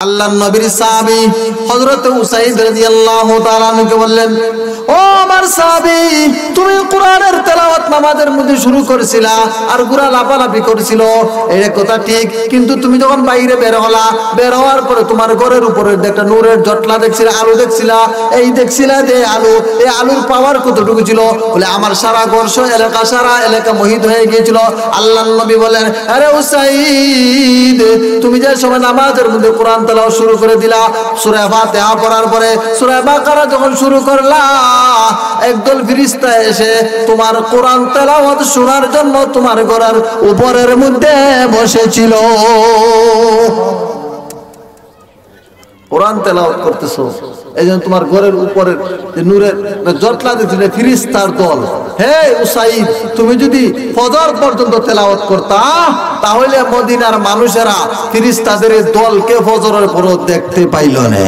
আল্লাহর নবীর সাহাবী হযরত উসাইদ রাদিয়াল্লাহু তাআলা আনহুকে বললেন, ও আমার সাহাবী, তুমি কোরআনের তেলাওয়াত নামাজের মধ্যে শুরু করেছিলা আর গুরা লাফালাফি করেছিল, এই কথা ঠিক, কিন্তু তুমি যখন বাইরে বের হলা, বের হওয়ার পরে তোমার ঘরের উপরে একটা নূরের জটলা দেখছিলা, আলো দেখছিলা, এই দেখছিলা যে আলো, এই আলোর পাওয়ার কতটুকু ছিল? বলে আমার সারা ঘর সারা এলাকা মোহিত হয়ে গিয়েছিল। আল্লাহর নবী বলেন, আরে উসাইদ, তুমি যে সময় নামাজের মধ্যে কোরআন তেলাওয়াত শুরু করে দিলা, সূরা ফাতিহা পড়ার পরে সূরা বাকারা যখন শুরু করলা, একদল ফেরেশতা এসে তোমার কোরআন তেলাওয়াত শোনার জন্য তোমার ঘরের উপরের মধ্যে বসেছিল। কোরআন তেলাওয়াত করতেছো, এইজন্য তোমার ঘরের উপরের যে নূরের জটলা দিছিল ফেরেশতার দল। হে উসাইদ, তুমি যদি ফজর পর্যন্ত তেলাওয়াত করতা, তাহলে মদিনার মানুষেরা ফেরেশতাদের দলকে ফজরের পর দেখতে পাইল না।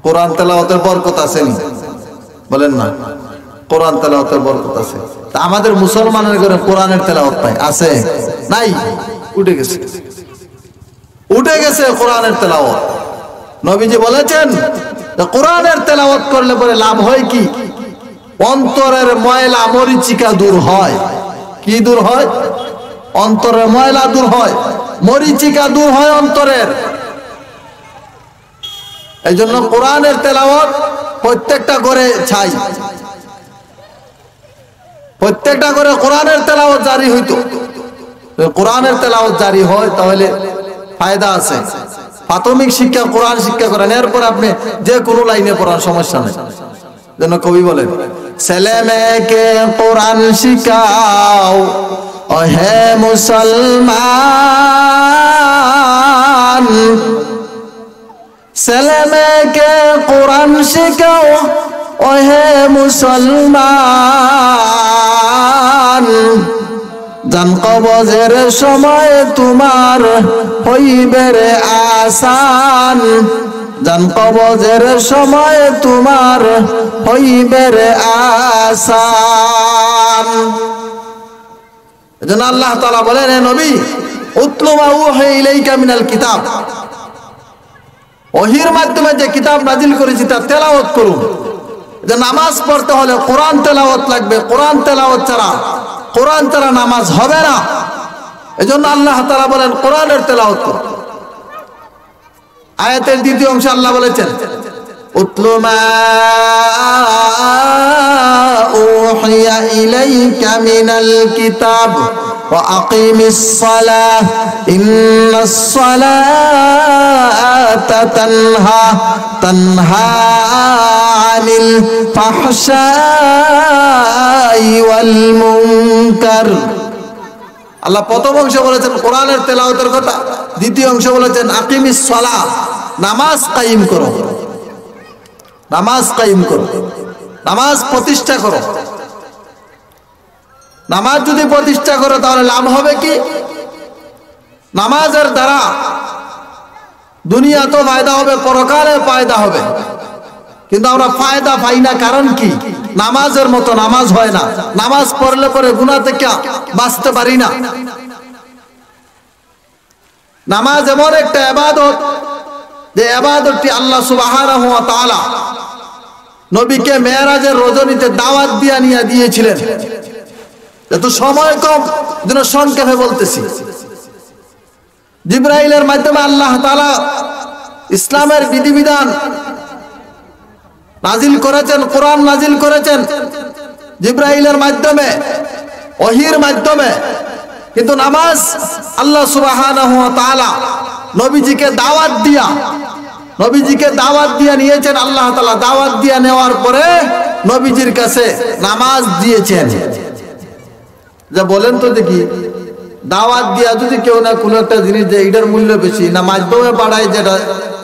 কোরআন তেলাওয়াতের বরকত আছে নি? বলেন না, কোরআন তেলাওয়াতের বরকত আছে। তা আমাদের মুসলমানের ঘরে কোরআনের তেলাওয়াত নাই? আছে? নাই, উঠে গেছে, উঠে গেছে কোরআনের তেলাওয়াত। নবীজি বলেছেন কোরআনের তেলাওয়াত করলে পরে লাভ হয় কি? অন্তরের ময়লা মরিচিকা দূর হয়। কি দূর হয়? অন্তরের ময়লা দূর হয়, মরিচিকা দূর হয় অন্তরের। এই জন্য কোরআনের তেলাওয়াত প্রত্যেকটা করে চাই, প্রত্যেকটা করে কোরআনের তেলাওয়াত জারি হইতো। কোরআনের তেলাওয়াত জারি হয় তাহলে ফায়দা আছে। প্রাথমিক শিক্ষা কোরআন শিক্ষা করেন, এরপর আপনি যে কোনো লাইনে পড়ার সমস্যা নেই। যেন কবি বলেন, ছেলে মেয়েকে কোরআন শিখাও ও হে মুসলমান, ছেলে মেয়েকে কোরআন শিখাও ও হে মুসলমান, জান কবজের সময় তোমার হইবে রে আসান, জান কবজের সময় তোমার হইবে রে আসান। এজন্য আল্লাহ তাআলা বলেন, হে নবী, উতলু মা উহিয়া ইলাইকা মিনাল কিতাব, ওহীর মাধ্যমে যে কিতাব নাজিল করেছি তা তেলাওয়াত করুন। যে নামাজ পড়তে হলে কোরআন তেলাওয়াত লাগবে, কোরআন তেলাওয়াত ছাড়া নামাজ হবে না। এজন্য আল্লাহ তাআলা বলেন কোরআনের তেলাওয়াত করুন। আয়াতের দ্বিতীয় অংশে আল্লাহ বলেছেন, উতলু মা উহিয়া ইলাইকা মিনাল কিতাব ওয়া আকিমিস সালাহ ইন্নাস সালাতা তানহা আনিল ফাহশাই ওয়াল মুনকার। আল্লাহ প্রথম অংশ বলেছেন কোরআনের তেলাওয়াতের কথা, দ্বিতীয় অংশ বলেছেন আকিমিস সালাহ, নামাজ কায়েম করো, নামাজ কায়েম করো, নামাজ প্রতিষ্ঠা করো। নামাজ যদি প্রতিষ্ঠা করো তাহলে লাভ হবে কি? নামাজের দ্বারা দুনিয়া তো ফায়দা হবে, পরকালে ফায়দা হবে, কিন্তু আমরা ফায়দা পাই না। কারণ কি? নামাজের মতো নামাজ হয় না। নামাজ পড়লে পরে গুনাহ থেকে বাঁচতে পারি না। নামাজ এমন একটা ইবাদত, যে ইবাদতটি আল্লাহ সুবহানাহু ওয়া তাআলা নবীকে মেরাজের রজনীতে দাওয়াত নিয়ে দিয়েছিলেন। যেহেতু সময় কম, যেন সংক্ষেপে বলতেছি। জিবরাইলের মাধ্যমে আল্লাহ তাআলা ইসলামের বিধিবিধান নাজিল করেছেন, কোরআন নাজিল করেছেন জিবরাইলের মাধ্যমে, ওহীর মাধ্যমে। কিন্তু নামাজ আল্লাহ সুবহানাহু ওয়া তাআলা নবীজিকে দাওয়াত দিয়া নিয়েছেন। আল্লাহ তাআলা দাওয়াত দিয়া নেওয়ার পরে নবীজির কাছে নামাজ দিয়েছেন। যা বলেন তো দেখি, দাওয়াত দিয়া যদি কেউ না কোনো একটা জিনিস দেয়, এটার মূল্য বেশি না মাধ্যমে বাড়ায় যেটা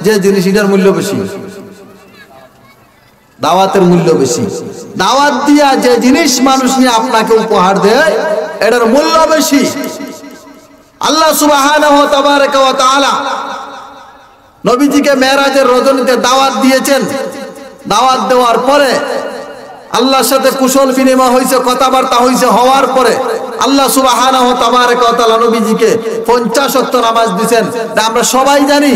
যে জিনিস, এটার মূল্য বেশি? দাওয়াতের মূল্য বেশি। দাওয়াত দিয়া যে জিনিস মানুষ নিয়ে আপনাকে উপহার দেয়, এটার মূল্য বেশি। আল্লাহ সুবহানাহু ওয়া তাআলা নবীজিকে মেরাজের রজনীতে দাওয়াত দিয়েছেন। দাওয়াত দেওয়ার পরে আল্লাহর সাথে কুশল বিনিময় হয়েছে, কথাবার্তা হয়েছে, হওয়ার পরে আল্লাহ সুবহানাহু ওয়া তাআলা নবীজিকে 50 ওয়াক্ত নামাজ দিয়েছেন, আমরা সবাই জানি।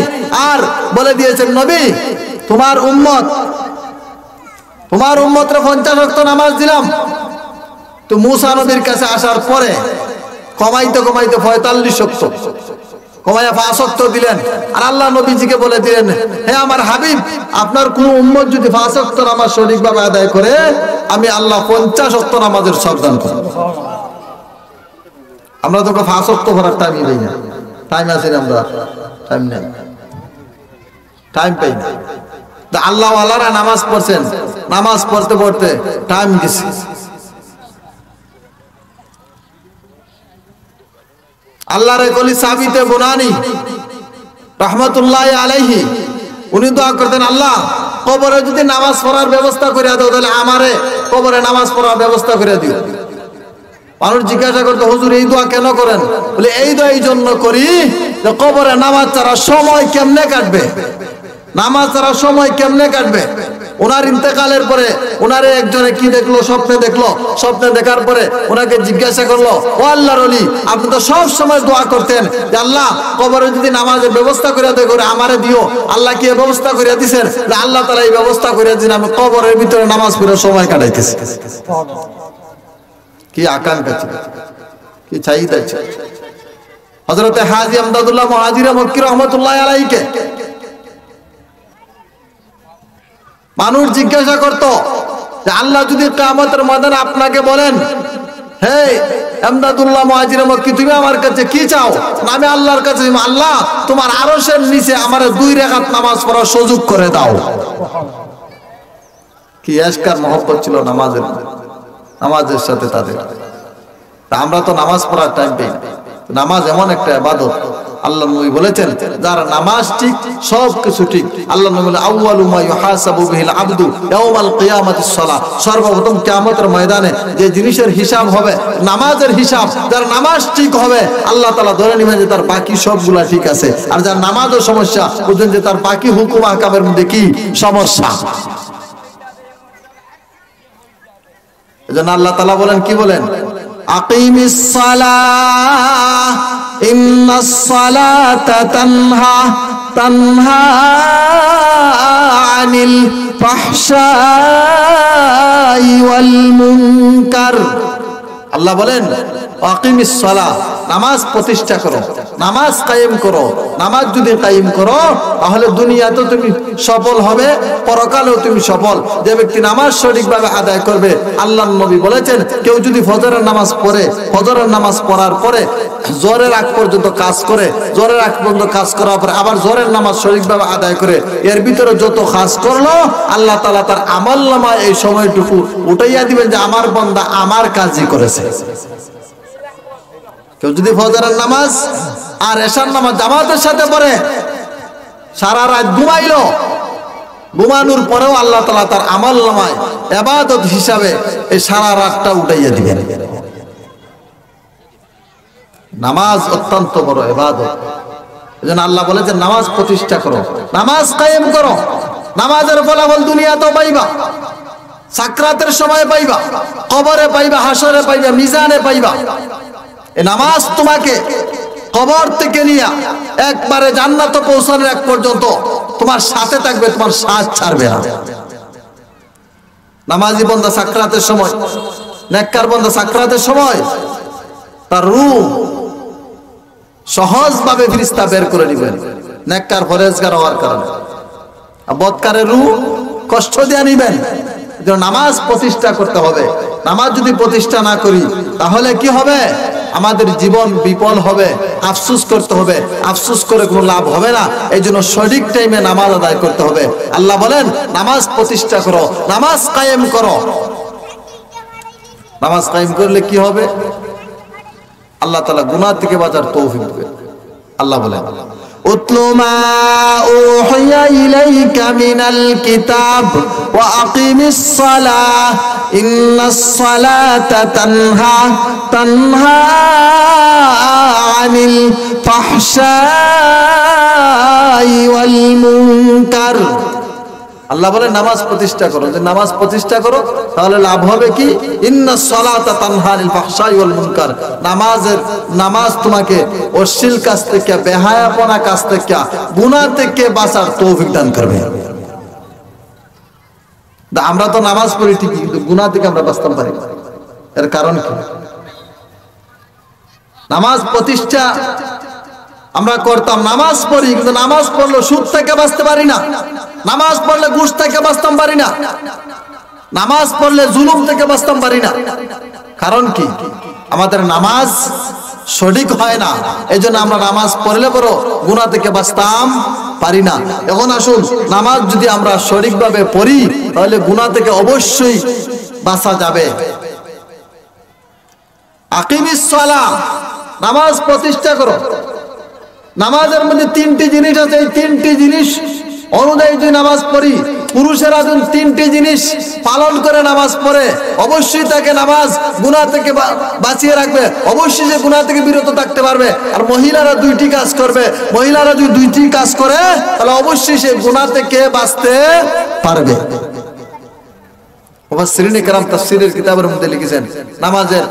আর বলে দিয়েছেন নবী তোমার উম্মতরে 50 ওয়াক্ত নামাজ দিলাম। তো মূসা নবীর কাছে আসার পরে কমাইতে 45 ওয়াক্ত কমাইয়া 5 ওয়াক্ত দিলেন। আর আল্লাহ নবীজিকে বলে দিলেন, হে আমার হাবিব, আপনার কোন উম্মত যদি 5 ওয়াক্ত নামাজ সঠিকভাবে আদায় করে আমি আল্লাহ 50 ওয়াক্ত নামাজের সব দান করব। আমরা তো 5 ওয়াক্ত করার টাইমই পাই না। টাইম আছে না? আমরা টাইম নেই, টাইম পাই না। তা আল্লাহ ওয়ালারা নামাজ পড়ছেন, নামাজ পড়তে পড়তে টাইম গেছে। আল্লাহর কলি সাবিতে বুনানি রাহমাতুল্লাহি আলাইহি উনি দোয়া করতেন, আল্লাহ কবরে যদি নামাজ পড়ার ব্যবস্থা করে দাও তাহলে আমারে কবরে নামাজ পড়ার ব্যবস্থা করে দিও। মানুষ জিজ্ঞাসা করতো, হুজুর এই দোয়া কেন করেন? বলে এই দোয়া এই জন্য করি যে কবরে নামাজ ছাড়া সময় কেমনে কাটবে, নামাজ ছাড়া সময় কেমনে কাটবে। ওনার ইন্তেকালের পরে ওনারে একজনে কি দেখলো, স্বপ্নে দেখলো। স্বপ্নে দেখার পরে ওনাকে জিজ্ঞাসা করলো, ও আল্লাহর ওলি, আপনি তো সব সময় দোয়া করতেন যে আল্লাহ কবরে যদি নামাজের ব্যবস্থা করে দেয় করে আমারে দিও। আল্লাহ কি ব্যবস্থা করে দিছেন? আল্লাহ তাআলা এই ব্যবস্থা করে দিয়েছেন, আমি কবরের ভিতরে নামাজ পড়ে সময় কাটাইতেছি। কি আকাঙ্ক্ষা ছিল, কি চাহিদা ছিল। হযরত হাজী আমদাদুল্লাহ মুহাজিরে মক্কি রাহমাতুল্লাহি আলাইহিকে মানুষ জিজ্ঞাসা করতো যে আল্লাহ যদি কিয়ামতের ময়দানে আপনাকে বলেন, হে আমদাদুল্লাহ মুহাজিরে মক্কি, তুমি আমার কাছে কি চাও? আমি আল্লাহর কাছে, আল্লাহ তোমার আরশের নিচে আমারে 2 রাকাত নামাজ পড়ার সুযোগ করে দাও। কি আশকার মহব্বত ছিল নামাজের সাথে তাদের। আমরা তো নামাজ পড়ার টাইম পাই না। নামাজ এমন একটা ইবাদত, আল্লাহ নবী বলেছেন যার নামাজ ঠিক সবকিছু ঠিক। আল্লাহ নবী বলেন, আউয়ালু মা ইউহাসাবু বিহিল আবদু ইয়াউমাল কিয়ামাতিস সালাহ। সর্বপ্রথম কিয়ামতের ময়দানে যে জিনিসের হিসাব হবে নামাজের হিসাব। যার নামাজ ঠিক হবে আল্লাহ তাআলা ধরে নেবেন যে তার বাকি সবগুলা ঠিক আছে। আর যার নামাজের সমস্যা, বুঝবেন যে তার বাকি হুকুম আহকামের মধ্যে কি সমস্যা। এজন্য আল্লাহ তাআলা বলেন, কি বলেন? আকিমিস সালাহ ইন্নাস সালাতা তানহা আনিল ফাহশাই ওয়াল মুনকার। আল্লাহ বলেন আকিমিস সালাহ, নামাজ প্রতিষ্ঠা করো, নামাজ কায়েম করো। নামাজ যদি কায়েম করো তাহলে দুনিয়াতেও তুমি সফল হবে, পরকালেও তুমি সফল। যে ব্যক্তি নামাজ সঠিকভাবে আদায় করবে, আল্লাহর নবী বলেছেন, কেউ যদি ফজরের নামাজ পড়ে, ফজরের নামাজ পড়ার পরে জোহরের আগ পর্যন্ত কাজ করে, জোহরের আগ পর্যন্ত কাজ করার পরে আবার জোহরের নামাজ সঠিকভাবে আদায় করে, এর ভিতরে যত কাজ করলো আল্লাহ তাআলা তার আমলনামায় এই সময়টুকু উঠাইয়া দিবেন যে আমার বান্দা আমার কাজই করেছে। কেউ যদি ফজরের নামাজ আর এশার নামাজ জামাতের সাথে পড়ে, সারা রাত ঘুমাইলো, ঘুমানোর পরেও আল্লাহ তাআলা তার আমলনামায় ইবাদত হিসাবে এই সারা রাতটা উঠাইয়া দিবেন। নামাজ অত্যন্ত বড় ইবাদত। এজন্য আল্লাহ বলেছেন নামাজ প্রতিষ্ঠা করো, নামাজ কায়েম করো। নামাজের ফলাফল দুনিয়াতেও পাইবা, সাকরাতের সময় পাইবা, কবরে পাইবা, হাসরে পাইবা, মিজানে পাইবা। এই নামাজ তোমাকে কবর থেকে নিয়ে একবারে জান্নাতে পৌঁছানোর এক পর্যন্ত তোমার সাথে থাকবে, তোমার সাথ ছাড়বে না। নামাজি বান্দা সাকরাতের সময়, নেককার বান্দা সাকরাতের সময় তার রূহ সহজভাবে ফেরেশতা বের করে নেবেন, নেককার পরেজগার হওয়ার কারণে। আর বদকারের রূহ কষ্ট দিয়ে নেবেন। নামাজ প্রতিষ্ঠা করতে হবে। নামাজ যদি প্রতিষ্ঠা না করি তাহলে কি হবে? আমাদের জীবন বিফল হবে, আফসোস করতে হবে। আফসোস করে কোনো লাভ হবে না। এই জন্য সঠিক টাইমে নামাজ আদায় করতে হবে। আল্লাহ বলেন নামাজ প্রতিষ্ঠা করো, নামাজ কায়েম করো। নামাজ কায়েম করলে কি হবে? আল্লাহ তাআলা গুনাহ থেকে বাঁচার তৌফিক দেবেন। আল্লাহ বলেন উতলু মা উহিয়া ইলাইকা মিনাল কিতাব ওয়া আকিমিস সালাহ ইন্নাস সালাতা তানহা আনিল ফাহশাই ওয়াল মুনকার। আল্লাহ বলে নামাজ প্রতিষ্ঠা করো, যে নামাজ প্রতিষ্ঠা করো তাহলে লাভ হবে কি, ইন্নাস সালাতা তানহা আনিল ফাহশাই ওয়াল মুনকার, নামাজ তোমাকে অশ্লীল কাজ থেকে, বেহায়াপনা কাজ থেকে, গুনাহ থেকে বাঁচার তৌফিক দান করবে। আমরা তো নামাজ পড়ি ঠিকই, কিন্তু গুনাহ থেকে আমরা বাঁচতে পারি না। এর কারণ কি? নামাজ প্রতিষ্ঠা আমরা করতাম, নামাজ পড়ি, কিন্তু নামাজ পড়লে সুদ থেকে বাঁচতে পারি না, নামাজ পড়লে ঘুষ থেকে বাঁচতে পারি না, নামাজ পড়লে জুলুম থেকে বাঁচতে পারি না। কারণ কি? আমাদের নামাজ সঠিক হয় না, এই জন্য আমরা নামাজ পড়লে পরও গুনাহ থেকে বাঁচতাম পারি না। এখন আসুন, নামাজ যদি আমরা সঠিকভাবে পড়ি তাহলে গুনাহ থেকে অবশ্যই বাঁচা যাবে। আকিমিস সালাহ, নামাজ প্রতিষ্ঠা করো। নামাজের মধ্যে তিনটি জিনিস আছে, এই তিনটি জিনিস অনুযায়ী যদি নামাজ পড়ি, পুরুষেরা যখন তিনটি জিনিস পালন করে নামাজ পড়ে, অবশ্যই তাকে নামাজ গুনাহ থেকে বাঁচিয়ে রাখবে, অবশ্যই সে গুনাহ থেকে বিরত থাকতে পারবে। আর মহিলারা দুইটি কাজ করবে, মহিলারা যদি দুইটি কাজ করে তাহলে অবশ্যই সে গুনাহ থেকে বাঁচতে পারবে। মুফাসসিরিনে কেরাম তাফসীরের কিতাবের মধ্যে লিখেছেন, নামাজের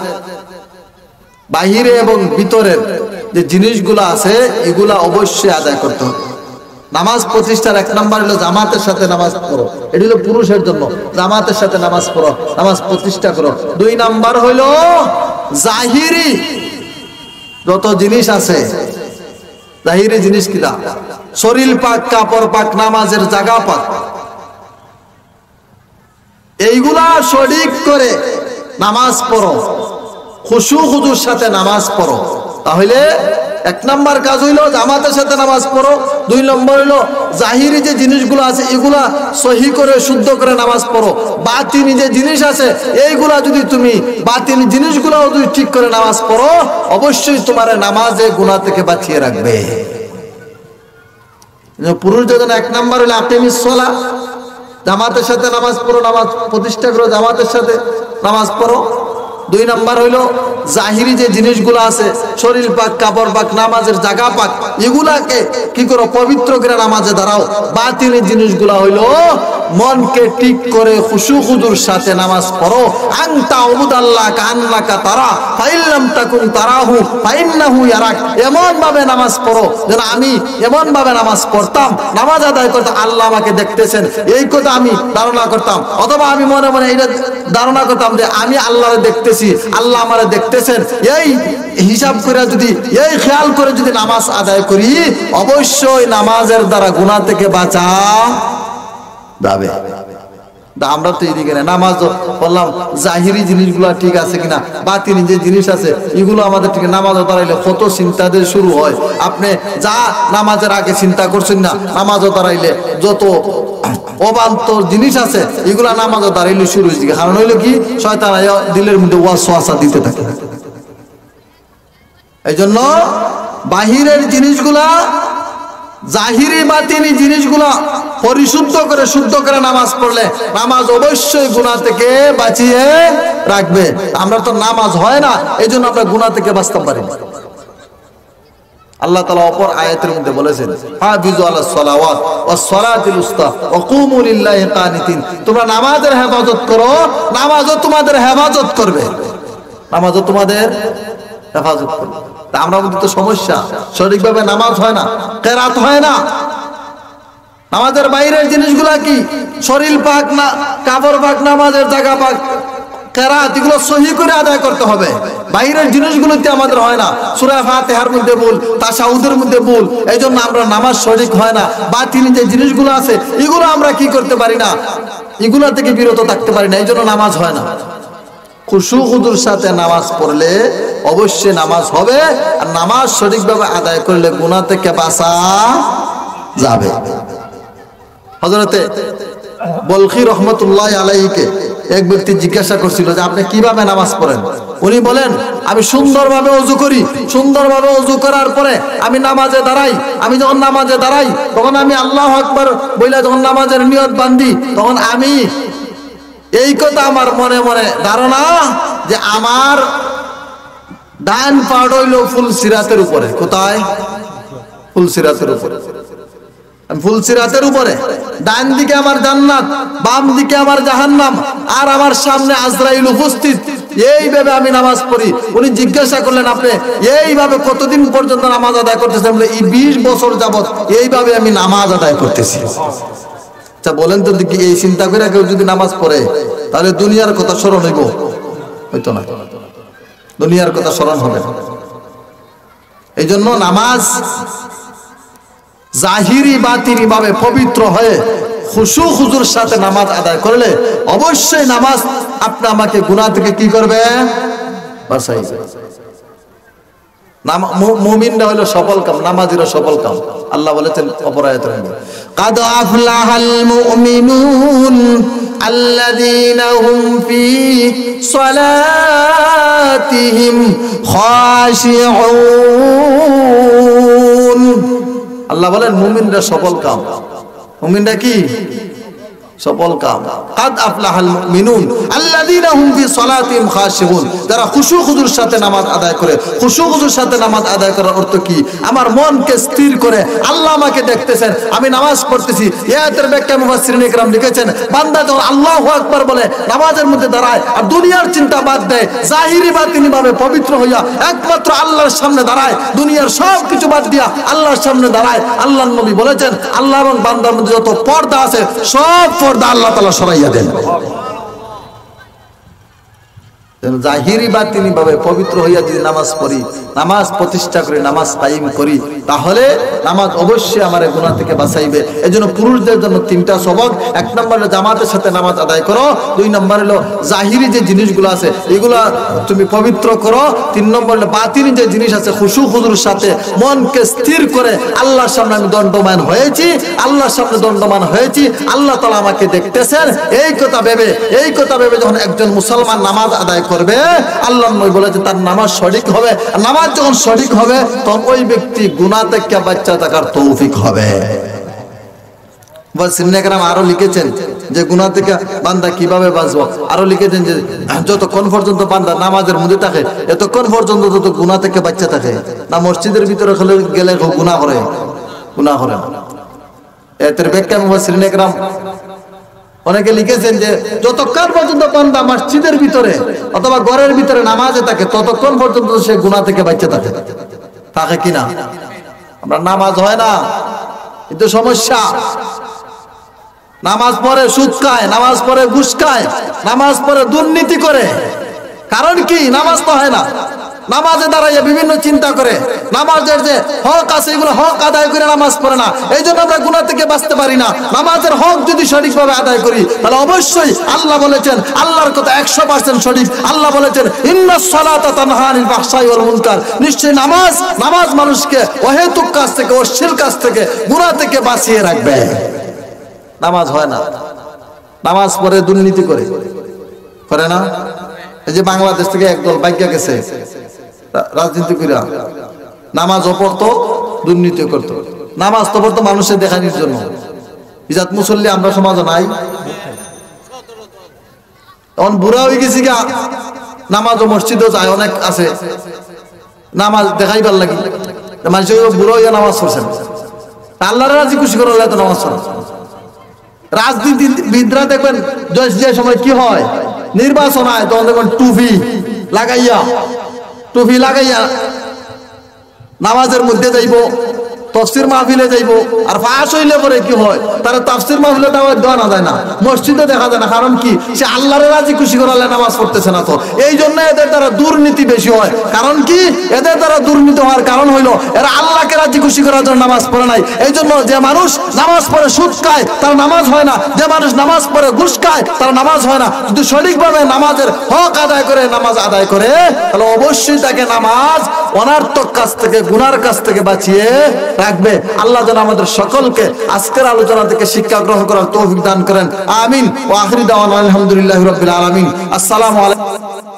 বাহিরে এবং ভিতরের যে জিনিসগুলো আছে এগুলা অবশ্যই আদায় করতে হবে। নামাজ প্রতিষ্ঠার এক নাম্বার হলো জামাতের সাথে নামাজ পড়ো, এটি হলো পুরুষের জন্য, জামাতের সাথে নামাজ পড়ো, নামাজ প্রতিষ্ঠা করো। দুই নাম্বার হইলো জাহিরি যত জিনিস আছে, জাহিরি জিনিস কিনা, শরীর পাক, কাপড় পাক, নামাজের জায়গা পাক, এইগুলা সঠিক করে নামাজ পড়ো, খুশু খুজুর সাথে নামাজ পড়ো। তাহলে এক নাম্বার কাজ হইলো জামাতের সাথে নামাজ পড়ো। দুই নম্বর হইলো জাহিরি যে জিনিসগুলো আছে এগুলা সহি করে শুদ্ধ করে নামাজ পড়ো। বাতিনি যে জিনিস আছে এইগুলা যদি তুমি বাতিনি জিনিসগুলো যদি ঠিক করে নামাজ পড়ো, অবশ্যই তোমার নামাজে গুনাহ থেকে বাঁচিয়ে রাখবে। পুরুষ যখন এক নাম্বার হলো আকিমিস সালাহ, জামাতের সাথে নামাজ পড়ো, নামাজ প্রতিষ্ঠা করো, জামাতের সাথে নামাজ পড়ো। দুই নাম্বার হইলো জাহিরি যে জিনিসগুলো আছে, শরীর পাক, কাপড় পাক, নামাজের জায়গা পাক, এগুলাকে কি করো, পবিত্র করে নামাজে দাঁড়াও। বাতিনি জিনিসগুলা হইলো মনকে ঠিক করে খুশু খুজুর সাথে নামাজ পড়ো। আনতা উবুদাল্লাহ কান্নাকা তারা ফাইল্লাম তাকুন তারাহু ফাইন্নাহু ইয়ারাক, এমন ভাবে নামাজ পড়ো যেন আমি এমন ভাবে নামাজ পড়তাম, নামাজ আদায় করতাম, আল্লাহ আমাকে দেখতেছেন, এই কথা আমি ধারণা করতাম। অথবা আমি মনে মনে এটা ধারণা করতাম যে আমি আল্লাহরে দেখতেছি, আল্লাহ আমারে দেখতেছেন। এই হিসাব করে যদি, এই খেয়াল করে যদি নামাজ আদায় করি, অবশ্যই নামাজের দ্বারা গুনাহ থেকে বাঁচা যাবে। আমরা তো এদিকে না, নামাজ বললাম জাহিরি জিনিসগুলো ঠিক আছে কিনা, বাতিনি যে জিনিস আছে এগুলো আমাদের ঠিক, নামাজও দাঁড়াইলে কত চিন্তাদের শুরু হয়। আপনি যা নামাজের আগে চিন্তা করছেন না, নামাজও দাঁড়াইলে যত অবান্তর জিনিস আছে এগুলা নামাজও দাঁড়াইলে শুরু হয়েছে। কারণ হইলো কি, শয়তান দিলের মধ্যে ওয়াসওয়াসা দিতে থাকে। এই জন্য বাহিরের জিনিসগুলা, জাহিরি বাতিনি জিনিসগুলা পরিশুদ্ধ করে শুদ্ধ করে নামাজ পড়লে নামাজ অবশ্যই গুনাহ থেকে বাঁচিয়ে রাখবে। আমরা তো নামাজ হয় না, এই জন্য আমরা গুনাহ থেকে বাঁচতে পারি না। আল্লাহ তাআলা অপর আয়াতের মধ্যে বলেছেন, হাফিজু আলাস সালাওয়াত ওয়াস সালাতিল উস্তা ওয়া কুমু লিল্লাহি কানিতিন, তোমরা নামাজের হেফাজত করো, নামাজও তোমাদের হেফাজত করবে, নামাজও তোমাদের হেফাজত করবে। তা আমরা মধ্যে তো সমস্যা, সঠিকভাবে নামাজ হয় না, কেরাত হয় না। নামাজের বাইরের জিনিসগুলা কি, শরীর পাক, না কাপড় পাক, নামাজের জায়গা পাক, কেরাত, এগুলো সহি করে আদায় করতে হবে। বাইরের জিনিসগুলোতে আমাদের হয় না, সূরা ফাতিহার মধ্যে ভুল, তাশাহুদের মধ্যে ভুল, এই জন্য আমরা নামাজ সঠিক হয় না। বাতিনি যে জিনিসগুলো আছে এগুলো আমরা কি করতে পারি না, এগুলা থেকে বিরত থাকতে পারি না, এই জন্য নামাজ হয় না। খুশু খুজুর সাথে নামাজ পড়লে অবশ্যই নামাজ হবে, আর নামাজ সঠিকভাবে আদায় করলে গুনাহ থেকে বাঁচা যাবে। হযরতে বলখি রহমতুল্লাহ আলাইহিকে এক ব্যক্তি জিজ্ঞাসা করছিল যে আপনি কিভাবে নামাজ পড়েন? উনি বলেন, আমি সুন্দরভাবে ওযু করি, সুন্দরভাবে ওযু করার পরে আমি নামাজে দাঁড়াই। আমি যখন নামাজে দাঁড়াই তখন আমি আল্লাহু আকবার বইলা যখন নামাজের নিয়ত বান্ধি, তখন আমি এই কথা আমার মনে মনে ধারণা যে আমার ডান পা হইল ফুল সিরাতের উপরে। কোথায়? ফুল সিরাতের উপরে। আমি ফুলসিরাতের উপরে, ডান দিকে আমার জান্নাত, বাম দিকে আমার জাহান্নাম, আর আমার সামনে আজরাইল উপস্থিত। এইভাবে আমি নামাজ পড়ি। উনি জিজ্ঞাসা করলেন, আপনি এইভাবে কতদিন পর্যন্ত নামাজ আদায় করতেছেন? বলে, এই 20 বছর যাবত এইভাবে আমি নামাজ আদায় করতেছি। আচ্ছা বলেন তো দেখি, এই চিন্তা করে কেউ যদি নামাজ পড়ে তাহলে দুনিয়ার কথা স্মরণ হইব? হইতো না, দুনিয়ার কথা স্মরণ হবে না। এই জন্য নামাজ জাহিরি বাতিনি ভাবে পবিত্র হয়ে খুশু খুজুর সাথে নামাজ আদায় করলে অবশ্যই নামাজ আপনি আমাকে গুনাহ থেকে কি করবে? বাঁচাইবে। মুমিনরা হলো সফল কাম, নামাজিরা সফল কাম। আল্লাহ বলেছেন অপর আয়াতে, কাদ আফলাহাল মুমিনুন আল্লাযীনা হুম ফি সালাতিহিম খাশিউন। আল্লাহ বলেন মুমিনরা সফল কাম। মুমিনরা কি সফল কাম? কাদ আফলাহাল মুমিনুন আল্লাযীনা হুম ফি সালাতিহিম খাশিউন, যারা খুশু খুজুর সাথে নামাজ আদায় করে। খুশু খুজুর সাথে নামাজ আদায় করার অর্থ কি? আমার মনকে স্থির করে, আল্লাহ আমাকে দেখতেছেন, আমি নামাজ পড়তেছি। এই আয়াতের ব্যাখ্যা মুফাসসিরিন ইকরাম লিখেছেন, বান্দা যখন আল্লাহু আকবার বলে নামাজের মধ্যে দাঁড়ায় আর দুনিয়ার চিন্তা বাদ দেয়, জাহিরি বাতিনি ভাবে পবিত্র হইয়া একমাত্র আল্লাহর সামনে দাঁড়ায়, দুনিয়ার সব কিছু বাদ দিয়া আল্লাহর সামনে দাঁড়ায়। আল্লাহর নবী বলেছেন, আল্লাহ এবং বান্দার মধ্যে যত পর্দা আছে সব পর্দা আল্লাহ তাআলা সরাইয়া দেন। জাহিরি বাতিনি ভাবে পবিত্র হইয়া যদি নামাজ পড়ি, নামাজ প্রতিষ্ঠা করি, নামাজ কায়েম করি, তাহলে নামাজ অবশ্যই আমার গুনাহ থেকে বাঁচাইবে। এজন্য পুরুষদের জন্য 3টা সবক। 1 নম্বর হলো জামাতের সাথে নামাজ আদায় করো। 2 নম্বর হলো জাহিরি যে জিনিসগুলো আছে এগুলা তুমি পবিত্র করো। 3 নম্বর হলো বাতিনি যে জিনিস আছে খুশু খুজুর সাথে মনকে স্থির করে, আল্লাহর সামনে আমি দণ্ডমান হয়েছি, আল্লাহর সামনে দণ্ডমান হয়েছি, আল্লাহ তাআলা আমাকে দেখতেছেন, এই কথা ভেবে যখন একজন মুসলমান নামাজ আদায় করবে, আল্লাহর নবী বলেছে তার নামাজ সঠিক হবে। নামাজ যখন সঠিক হবে তখন ওই ব্যক্তি গুনাহ থেকে বাঁচা থাকার তৌফিক হবে। আরো লিখেছেন যে গুনাহ থেকে বান্দা কিভাবে বাঁচবো, আরো লিখেছেন যে যতক্ষণ পর্যন্ত বান্দা নামাজের মধ্যে থাকে এতক্ষণ পর্যন্ত তত গুনাহ থেকে বাঁচা থাকে না। মসজিদের ভিতরে গেলে গুনাহ করে না। এর ব্যাখ্যা মুফাসসিরিন ইকরাম অনেকে লিখেছেন যে যতক্ষণ পর্যন্ত বান্দা মসজিদের ভিতরে অথবা ঘরের ভিতরে নামাজে থাকে ততক্ষণ পর্যন্ত সে গুনাহ থেকে বাঁচা থাকে কিনা? আমরা নামাজ হয় না, কিন্তু সমস্যা। নামাজ পড়ে সুদ খায়, নামাজ পড়ে ঘুষ খায়, নামাজ পড়ে দুর্নীতি করে। কারণ কি? নামাজ তো হয় না। নামাজে দাঁড়াইয়া বিভিন্ন চিন্তা করে, নামাজের যে হক আছে এগুলো হক আদায় করে নামাজ পড়ে না। এই জন্য আমরা গুনাহ থেকে বাঁচতে পারি না। নামাজের হক যদি সঠিকভাবে আদায় করি তাহলে অবশ্যই আল্লাহ বলেছেন, আল্লাহর কথা 100% সঠিক। আল্লাহ বলেছেন ইন্নাস সালাতা তানহা আনিল ফাহশাই ওয়াল মুনকার, নিশ্চয়ই নামাজ মানুষকে অহেতুক কাজ থেকে, অশ্লীল কাজ থেকে, গুনাহ থেকে বাঁচিয়ে রাখবে। নামাজ হয় না, নামাজ পড়ে দুর্নীতি করে না। এই যে বাংলাদেশ থেকে একদল বাইকা গেছে রাজনীতি করিয়া, নামাজও পড়তো দুর্নীতি করতো। নামাজ তো পড়তো মানুষের দেখানির জন্য। ইজাত মুসল্লি আমরা সমাজে নাই, তখন বুড়া হয়ে গেছি গা, নামাজ ও মসজিদও যায়, অনেক আছে নামাজ দেখাইবার লাগি। মানুষ বুড়া হইয়া নামাজ পড়ছেন, আল্লাহর রাজি খুশি করে নামাজ পড়ে। রাজনীতিবিদরা দেখবেন যে সময় কি হয়, নির্বাচন হয়, তখন দেখবেন টুপি লাগাইয়া নামাজের মধ্যে যাইব, তাফসীর মাহফিলে যাইব। আর ফাঁস হইলে পরে কি হয়, তারা তাফসীর মাহফিলে দেওয়া না যায় না, মসজিদে দেখা যায় না। কারণ কি? সে আল্লাহর রাজি খুশি করালে নামাজ পড়তেছে না। তো এই জন্য এদের দ্বারা দুর্নীতি বেশি হয়। কারণ কি? এদের দ্বারা দুর্নীতি হওয়ার কারণ হইলো এরা আল্লাহকে রাজি খুশি করার জন্য নামাজ পড়ে নাই। এই জন্য যে মানুষ নামাজ পড়ে সুদ খায় তার নামাজ হয় না, যে মানুষ নামাজ পড়ে ঘুষ খায় তার নামাজ হয় না। যদি সঠিকভাবে নামাজের হক আদায় করে নামাজ আদায় করে তাহলে অবশ্যই তাকে নামাজ অনার্থক কাজ থেকে, গুনার কাজ থেকে বাঁচিয়ে রাখবে। আল্লাহ যেন আমাদের সকলকে আজকের আলোচনা থেকে শিক্ষা গ্রহণ করার তৌফিক দান করেন। আমিন। ওয়া আখিরু দাওয়ানা আলহামদুলিল্লাহি রাব্বিল আলামিন। আসসালামু আলাইকুম।